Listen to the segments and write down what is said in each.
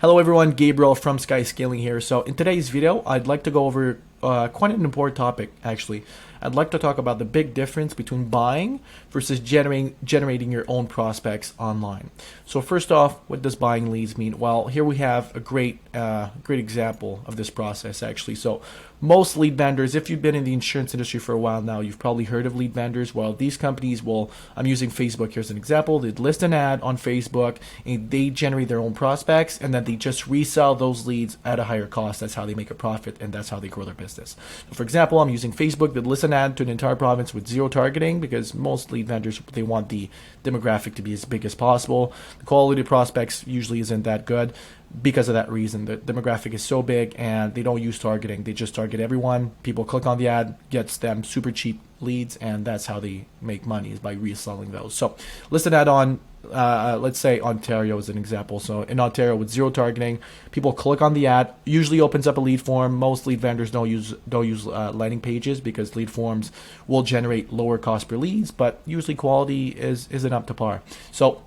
Hello everyone, Gabriel from Skyscaling here. So in today's video, I'd like to go over quite an important topic actually. I'd like to talk about the big difference between buying versus generating your own prospects online. So first off, what does buying leads mean? Well, here we have a great example of this process actually. So most lead vendors, if you've been in the insurance industry for a while now, you've probably heard of lead vendors. Well, these companies will, I'm using Facebook here as an example, they'd list an ad on Facebook and they generate their own prospects and then they just resell those leads at a higher cost. That's how they make a profit and that's how they grow their business. So for example, I'm using Facebook, they'd list an ad to an entire province with zero targeting because most lead vendors, they want the demographic to be as big as possible. The quality of prospects usually isn't that good. Because of that reason, the demographic is so big and they don't use targeting. They just target everyone. People click on the ad, gets them super cheap leads, and that's how they make money, is by reselling those. So list an ad on, let's say Ontario as an example. So in Ontario with zero targeting, people click on the ad, usually opens up a lead form. Most lead vendors don't use landing pages because lead forms will generate lower cost per leads, but usually quality isn't up to par. So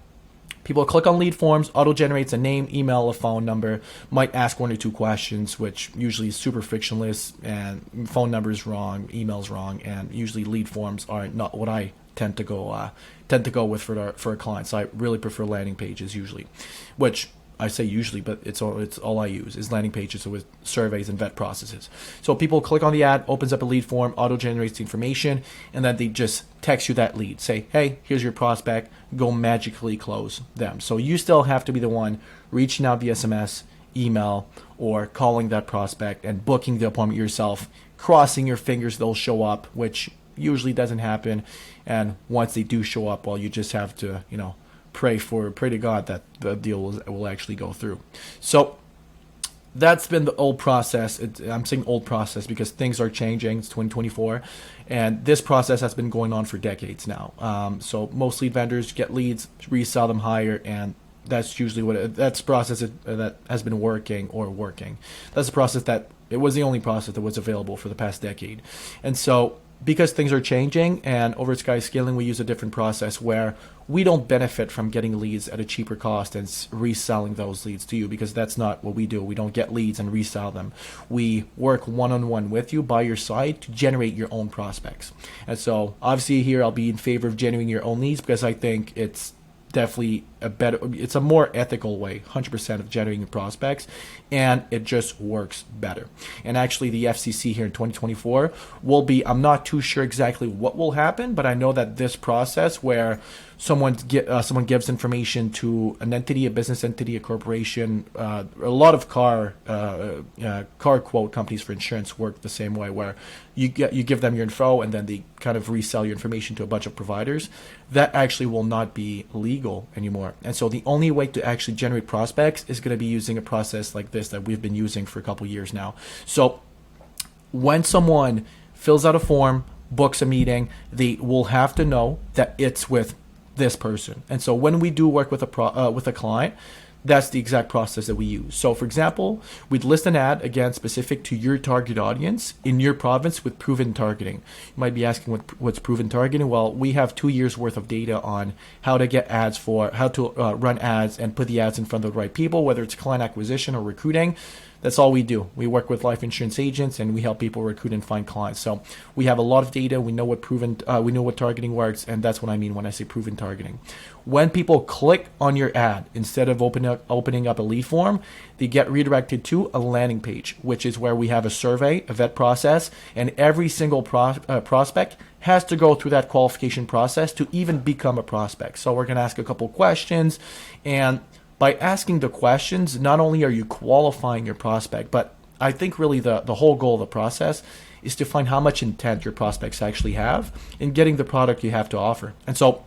people click on lead forms, auto-generates a name, email, a phone number, might ask one or two questions, which usually is super frictionless, and phone number is wrong, email's wrong, and usually lead forms are not what I tend to go with for a client. So I really prefer landing pages usually, which I say usually, but it's all I use is landing pages with surveys and vet processes. So people click on the ad, opens up a lead form, auto-generates the information, and then they just text you that lead. Say, hey, here's your prospect, go magically close them. So you still have to be the one reaching out via SMS, email, or calling that prospect and booking the appointment yourself, crossing your fingers they'll show up, which usually doesn't happen. And once they do show up, well, you just have to, pray to God that the deal will actually go through. So that's been the old process. I'm saying old process because things are changing. It's 2024, and this process has been going on for decades now. So most lead vendors get leads, resell them higher, and that's usually that's the process that has been working. That's the process that it was the only process that was available for the past decade, and so. Because things are changing, and over at Skyscaling we use a different process where we don't benefit from getting leads at a cheaper cost and reselling those leads to you, because that's not what we do. We don't get leads and resell them. We work one-on-one with you by your side to generate your own prospects. And so obviously here I'll be in favor of generating your own leads because I think it's definitely it's a more ethical way, 100% of generating prospects, and it just works better. And actually the FCC here in 2024 will be, I'm not too sure exactly what will happen, but I know that this process where someone gives information to an entity, a business entity, a corporation, a lot of car quote companies for insurance work the same way, where you give them your info and then they kind of resell your information to a bunch of providers. That actually will not be legal anymore. And so the only way to actually generate prospects is going to be using a process like this that we've been using for a couple years now. So when someone fills out a form, books a meeting, they will have to know that it's with this person. And so when we do work with a client, that's the exact process that we use. So for example, we'd list an ad, again, specific to your target audience in your province with proven targeting. You might be asking what's proven targeting? Well, we have 2 years worth of data on how to get ads how to run ads and put the ads in front of the right people, whether it's client acquisition or recruiting. That's all we do. We work with life insurance agents and we help people recruit and find clients. So we have a lot of data. We know what we know what targeting works, and that's what I mean when I say proven targeting. When people click on your ad, instead of opening up a lead form, they get redirected to a landing page, which is where we have a survey, a vet process, and every single prospect has to go through that qualification process to even become a prospect. So we're going to ask a couple questions, and by asking the questions, not only are you qualifying your prospect, but I think really the whole goal of the process is to find how much intent your prospects actually have in getting the product you have to offer. And so,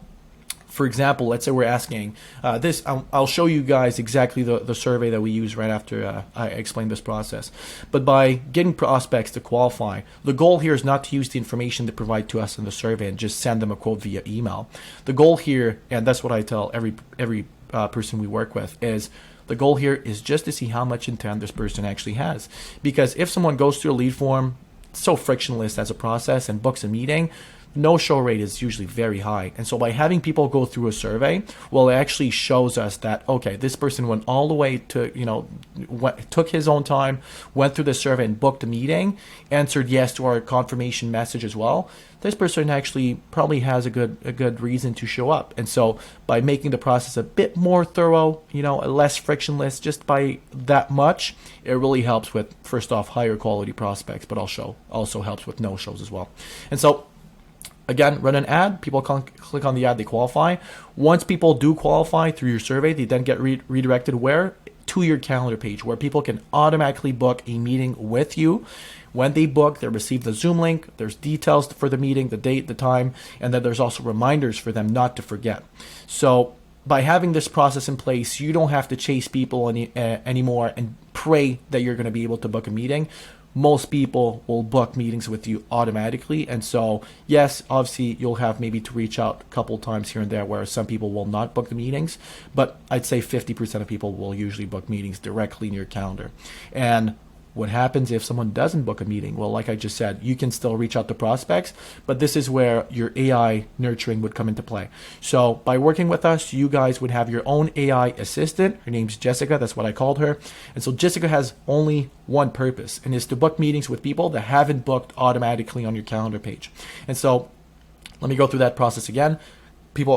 for example, let's say we're asking this. I'll show you guys exactly the survey that we use right after I explain this process. But by getting prospects to qualify, the goal here is not to use the information they provide to us in the survey and just send them a quote via email. The goal here, and that's what I tell every person we work with, is the goal here is just to see how much intent this person actually has. Because if someone goes through a lead form, so frictionless as a process, and books a meeting, no-show rate is usually very high. And so by having people go through a survey, well, it actually shows us that, okay, this person went all the way to, took his own time, went through the survey and booked a meeting, answered yes to our confirmation message as well. This person actually probably has a good reason to show up. And so by making the process a bit more thorough, less frictionless, just by that much, it really helps with, first off, higher quality prospects, but also helps with no-shows as well. And so again, run an ad, people click on the ad, they qualify. Once people do qualify through your survey, they then get redirected where? To your calendar page, where people can automatically book a meeting with you. When they book, they receive the Zoom link, there's details for the meeting, the date, the time, and then there's also reminders for them not to forget. So by having this process in place, you don't have to chase people anymore and pray that you're going to be able to book a meeting. Most people will book meetings with you automatically. And so, yes, obviously you'll have maybe to reach out a couple times here and there where some people will not book the meetings, but I'd say 50% of people will usually book meetings directly in your calendar. And what happens if someone doesn't book a meeting? Well, like I just said, you can still reach out to prospects, but this is where your AI nurturing would come into play. So by working with us, you guys would have your own AI assistant. Her name's Jessica. That's what I called her. And so Jessica has only one purpose, and is to book meetings with people that haven't booked automatically on your calendar page. And so let me go through that process again.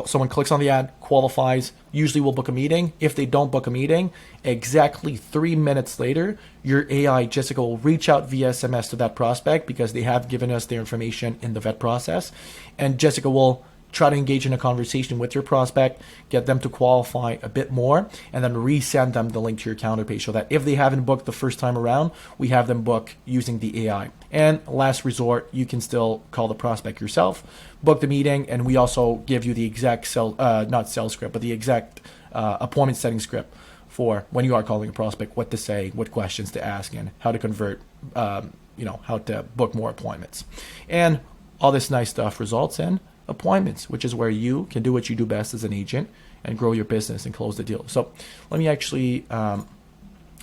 Someone clicks on the ad, qualifies, usually will book a meeting. If they don't book a meeting, exactly 3 minutes later, your AI, Jessica, will reach out via SMS to that prospect because they have given us their information in the vet process. And Jessica will try to engage in a conversation with your prospect, get them to qualify a bit more, and then resend them the link to your calendar page so that if they haven't booked the first time around, we have them book using the AI. And last resort, you can still call the prospect yourself, book the meeting, and we also give you the exact not sales script, but the exact appointment setting script for when you are calling a prospect, what to say, what questions to ask, and how to convert, how to book more appointments. And all this nice stuff results in appointments, which is where you can do what you do best as an agent and grow your business and close the deal. So let me actually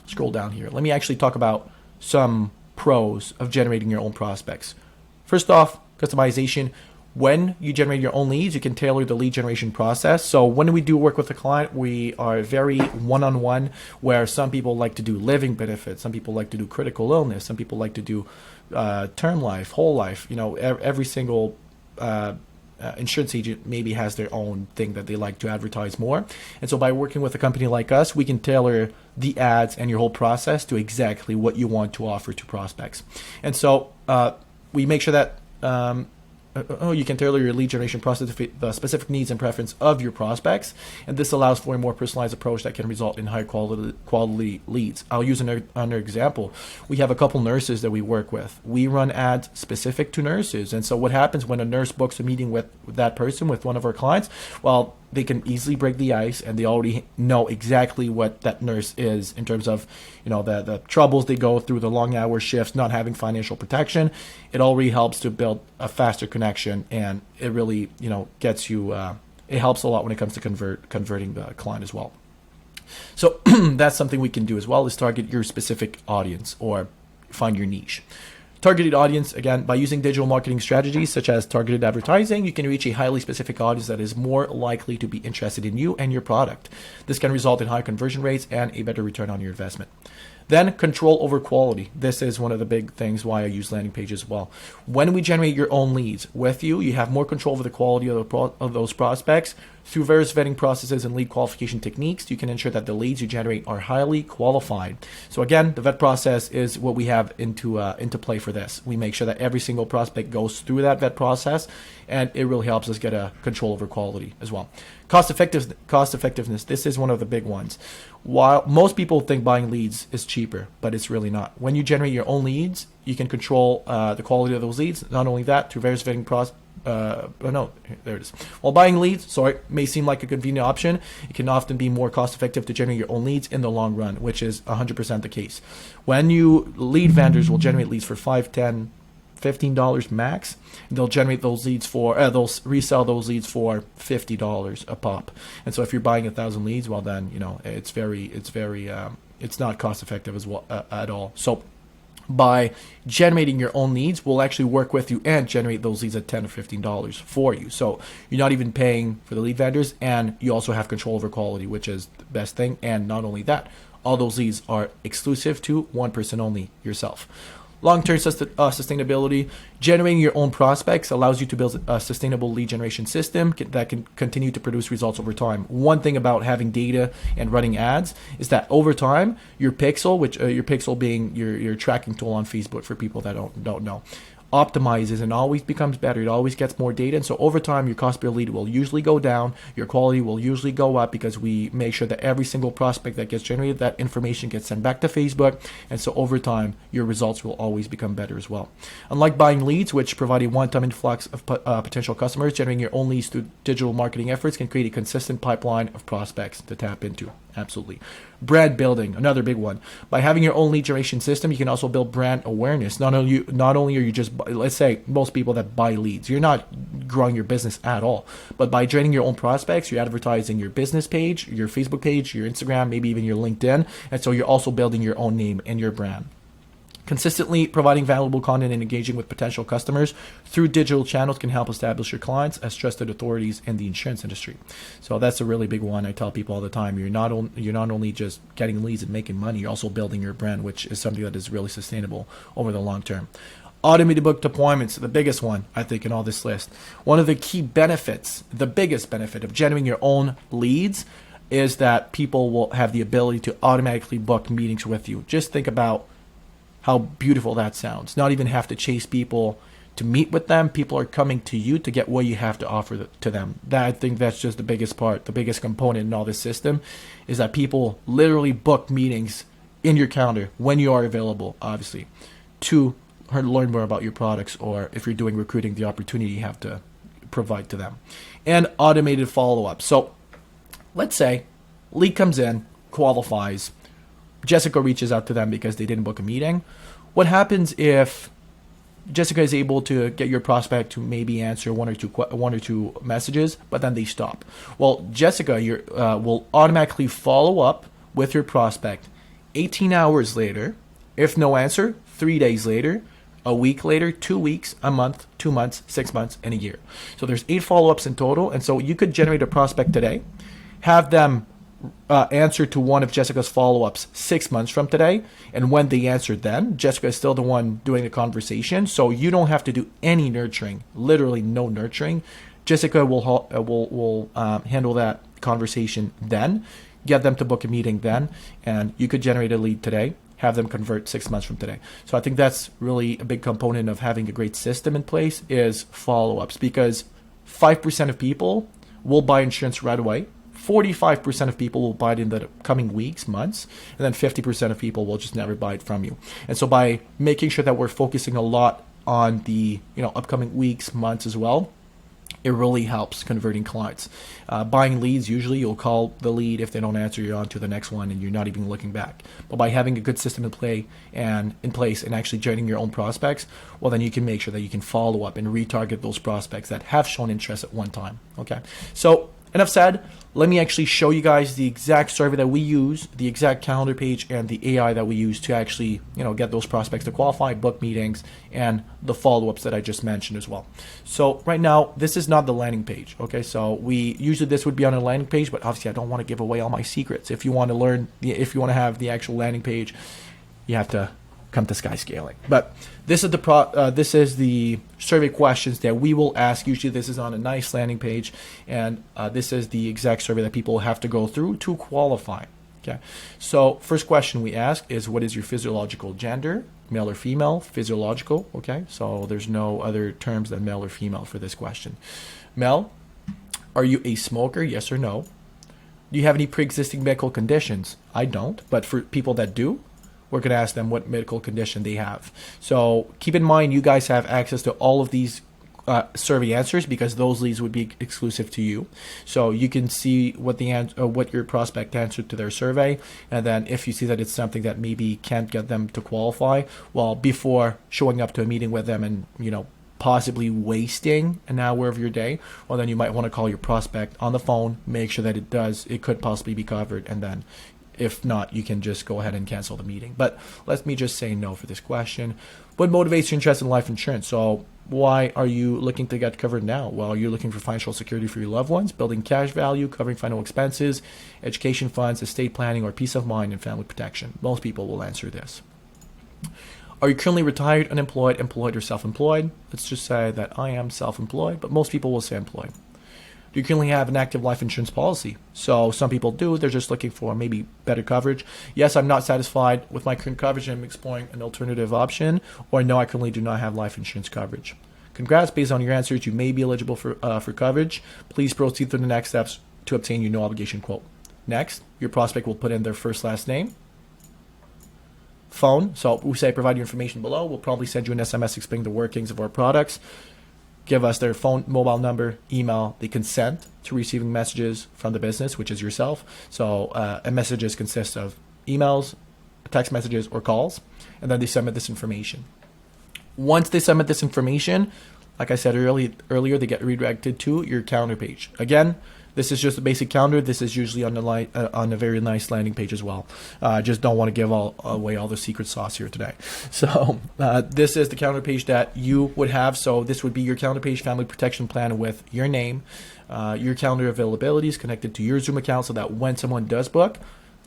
scroll down here. Let me actually talk about some pros of generating your own prospects. First off, customization. When you generate your own leads, you can tailor the lead generation process. So when we do work with a client, we are very one-on-one, where some people like to do living benefits, some people like to do critical illness, some people like to do term life, whole life. Every single insurance agent maybe has their own thing that they like to advertise more. And so by working with a company like us, we can tailor the ads and your whole process to exactly what you want to offer to prospects. And so we make sure that you can tailor your lead generation process to fit the specific needs and preference of your prospects. And this allows for a more personalized approach that can result in high quality leads. I'll use another example. We have a couple nurses that we work with. We run ads specific to nurses. And so what happens when a nurse books a meeting with that person, with one of our clients? Well, they can easily break the ice, and they already know exactly what that nurse is in terms of, the troubles they go through, the long hour shifts, not having financial protection. It already helps to build a faster connection, and it really, gets you. It helps a lot when it comes to converting the client as well. So that's something we can do as well, is target your specific audience or find your niche. Targeted audience, again, by using digital marketing strategies such as targeted advertising, you can reach a highly specific audience that is more likely to be interested in you and your product. This can result in high conversion rates and a better return on your investment. Then control over quality. This is one of the big things why I use landing pages as well. When we generate your own leads with you, you have more control over the quality of those prospects. Through various vetting processes and lead qualification techniques, you can ensure that the leads you generate are highly qualified. So again, the vet process is what we have into play for this. We make sure that every single prospect goes through that vet process, and it really helps us get a control over quality as well. Cost effectiveness. This is one of the big ones. While most people think buying leads is cheaper, but it's really not. When you generate your own leads, you can control the quality of those leads. Not only that, through various vetting processes. There it is. While buying leads, may seem like a convenient option, it can often be more cost effective to generate your own leads in the long run, which is 100% the case. When lead vendors will generate leads for $5, $10, $15 max, they'll generate those leads for, they'll resell those leads for $50 a pop. And so if you're buying 1,000 leads, well then, it's not cost effective as well at all. So by generating your own leads, will actually work with you and generate those leads at $10 or $15 for you. So you're not even paying for the lead vendors, and you also have control over quality, which is the best thing. And not only that, all those leads are exclusive to one person only, yourself. Long-term sustainability. Generating your own prospects allows you to build a sustainable lead generation system that can continue to produce results over time. One thing about having data and running ads is that over time, your pixel, which your pixel being your tracking tool on Facebook for people that don't know, optimizes and always becomes better. It always gets more data, and so over time your cost per lead will usually go down, your quality will usually go up, because we make sure that every single prospect that gets generated, that information gets sent back to Facebook, and so over time your results will always become better as well. Unlike buying leads, which provide a one-time influx of potential customers, generating your own leads through digital marketing efforts can create a consistent pipeline of prospects to tap into. Absolutely. Brand building, another big one. By having your own lead generation system, you can also build brand awareness. Not only are you just, let's say most people that buy leads, you're not growing your business at all. But by generating your own prospects, you're advertising your business page, your Facebook page, your Instagram, maybe even your LinkedIn. And so you're also building your own name and your brand. Consistently providing valuable content and engaging with potential customers through digital channels can help establish your clients as trusted authorities in the insurance industry. So that's a really big one. I tell people all the time, you're not only just getting leads and making money, you're also building your brand, which is something that is really sustainable over the long term. Automated booked appointments, the biggest one, I think, in all this list. One of the key benefits, the biggest benefit of generating your own leads is that people will have the ability to automatically book meetings with you. Just think about how beautiful that sounds. Not even have to chase people to meet with them. People are coming to you to get what you have to offer to them. I think that's just the biggest part, the biggest component in all this system, is that people literally book meetings in your calendar when you are available, obviously, to learn more about your products, or if you're doing recruiting, the opportunity you have to provide to them. And automated follow-up. So let's say lead comes in, qualifies, Jessica reaches out to them because they didn't book a meeting. What happens if Jessica is able to get your prospect to maybe answer one or two messages, but then they stop? Well, Jessica will automatically follow up with your prospect 18 hours later. If no answer, 3 days later, a week later, 2 weeks, a month, 2 months, 6 months, and a year. So there's 8 follow-ups in total. And so you could generate a prospect today, have them answer to one of Jessica's follow-ups 6 months from today, and when they answered then, Jessica is still the one doing the conversation, so you don't have to do any nurturing, literally no nurturing. Jessica will handle that conversation then, get them to book a meeting then, and you could generate a lead today, have them convert 6 months from today. So I think that's really a big component of having a great system in place, is follow-ups, because 5% of people will buy insurance right away. 45% of people will buy it in the coming weeks, months, and then 50% of people will just never buy it from you. And so by making sure that we're focusing a lot on the upcoming weeks, months as well, it really helps converting clients. Buying leads, usually you'll call the lead. If they don't answer, you're on to the next one and you're not even looking back. But by having a good system in place and actually generating your own prospects, well, then you can make sure that you can follow up and retarget those prospects that have shown interest at one time. Okay, so enough said. Let me actually show you guys the exact survey that we use, the exact calendar page, and the AI that we use to actually, get those prospects to qualify, book meetings, and the follow-ups that I just mentioned as well. So right now, this is not the landing page. Okay, so this would be on a landing page, but obviously I don't want to give away all my secrets. If you want to have the actual landing page, you have to come to Skyscaling. But this is the survey questions that we will ask. Usually this is on a nice landing page, and this is the exact survey that people have to go through to qualify. Okay, so first question we ask is, what is your physiological gender, male or female? Physiological. Okay, so there's no other terms than male or female for this question. Male. Are you a smoker? Yes or no? Do you have any pre-existing medical conditions? I don't, but for people that do, we're going to ask them what medical condition they have. So keep in mind, you guys have access to all of these survey answers, because those leads would be exclusive to you. So you can see what your prospect answered to their survey, and then if you see that it's something that maybe can't get them to qualify, well, before showing up to a meeting with them and possibly wasting an hour of your day, well, then you might want to call your prospect on the phone, make sure that it could possibly be covered, and then If not, you can just go ahead and cancel the meeting. But let me just say no for this question. What motivates your interest in life insurance? So why are you looking to get covered now? Well, you're looking for financial security for your loved ones, building cash value, covering final expenses, education funds, estate planning, or peace of mind and family protection. Most people will answer this. Are you currently retired, unemployed, employed, or self-employed? Let's just say that I am self-employed, but most people will say employed. Do you currently have an active life insurance policy? So some people do. They're just looking for maybe better coverage. Yes, I'm not satisfied with my current coverage and I'm exploring an alternative option. Or no, I currently do not have life insurance coverage. Congrats, based on your answers, you may be eligible for coverage. Please proceed through the next steps to obtain your no obligation quote. Next, your prospect will put in their first, last name, phone. So we say provide your information below. We'll probably send you an SMS explaining the workings of our products. Give us their phone, mobile number, email. They consent to receiving messages from the business, which is yourself. So messages consist of emails, text messages, or calls, and then they submit this information. Once they submit this information, like I said earlier, they get redirected to your calendar page. Again, this is just a basic calendar. This is usually on a very nice landing page as well. Just don't want to give away all the secret sauce here today. So this is the calendar page that you would have. So this would be your calendar page family protection plan with your name, your calendar availability is connected to your Zoom account so that when someone does book,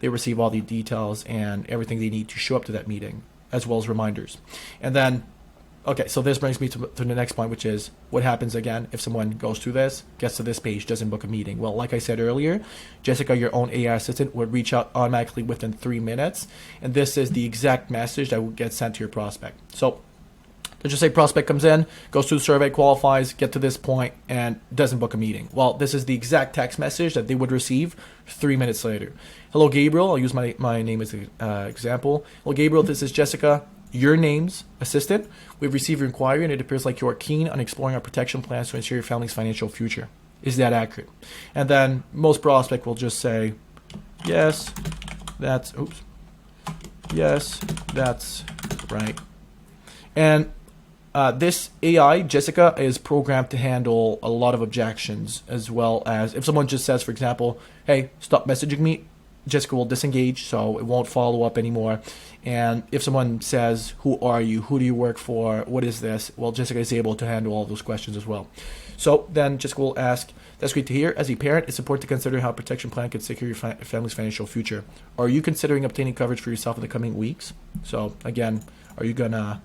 they receive all the details and everything they need to show up to that meeting, as well as reminders. And then okay, so this brings me to the next point, which is what happens again if someone goes through this, gets to this page, doesn't book a meeting. Well, like I said earlier, Jessica, your own AI assistant, would reach out automatically within 3 minutes. And this is the exact message that would get sent to your prospect. So let's just say prospect comes in, goes through the survey, qualifies, get to this point, and doesn't book a meeting. Well, this is the exact text message that they would receive 3 minutes later. Hello, Gabriel. I'll use my name as an example. Hello, Gabriel. This is Jessica, your name's assistant. We've received your inquiry and it appears like you are keen on exploring our protection plans to ensure your family's financial future. Is that accurate? And then most prospect will just say, yes, that's right. And this AI, Jessica, is programmed to handle a lot of objections, as well as if someone just says, for example, hey, stop messaging me, Jessica will disengage, so it won't follow up anymore. And if someone says, who are you? Who do you work for? What is this? Well, Jessica is able to handle all those questions as well. So then Jessica will ask, that's great to hear. As a parent, it's important to consider how a protection plan could secure your family's financial future. Are you considering obtaining coverage for yourself in the coming weeks? So again, are you going to,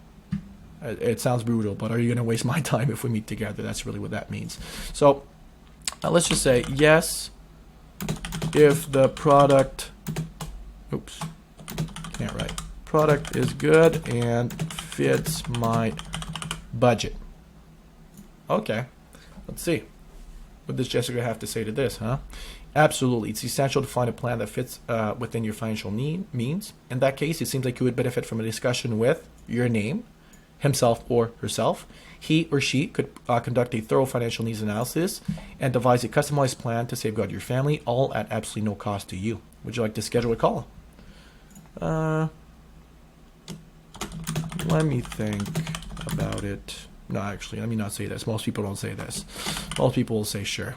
it sounds brutal, but are you going to waste my time if we meet together? That's really what that means. So let's just say, yes, if the product, can't write, product is good and fits my budget. Okay, let's see. What does Jessica have to say to this, huh? Absolutely. It's essential to find a plan that fits within your financial means. In that case, it seems like you would benefit from a discussion with your name, himself or herself. He or she could conduct a thorough financial needs analysis and devise a customized plan to safeguard your family, all at absolutely no cost to you. Would you like to schedule a call? Let me think about it. No, actually, let me not say this. Most people don't say this. Most people will say sure.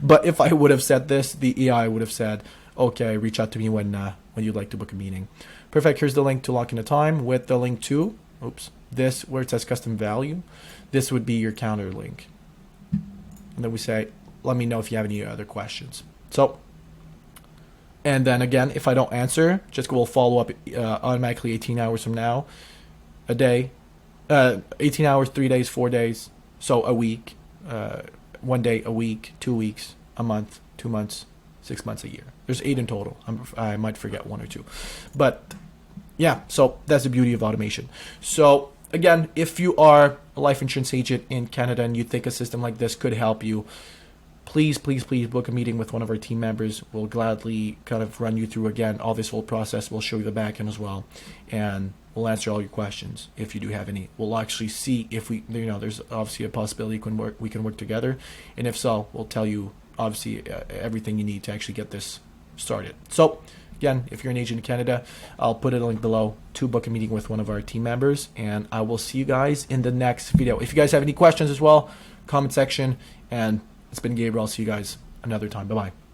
But if I would have said this, the AI would have said, okay, reach out to me when you'd like to book a meeting. Perfect. Here's the link to lock in a time with the link to, this where it says custom value. This would be your calendar link. And then we say, let me know if you have any other questions. So, and then again, if I don't answer, Jessica will follow up automatically 18 hours from now, a day, 18 hours, 3 days, 4 days, so a week, 1 day, a week, 2 weeks, a month, 2 months, 6 months, a year. There's 8 in total. I might forget 1 or 2. But yeah, so that's the beauty of automation. So again, if you are a life insurance agent in Canada and you think a system like this could help you, please book a meeting with one of our team members. We'll gladly kind of run you through again all this whole process. We'll show you the back end as well, and we'll answer all your questions if you do have any. We'll actually see if we, there's obviously a possibility we can work together, and if so, we'll tell you obviously everything you need to actually get this started. So again, if you're an agent in Canada, I'll put a link below to book a meeting with one of our team members, and I will see you guys in the next video. If you guys have any questions as well, comment section, and it's been Gabriel. I'll see you guys another time. Bye-bye.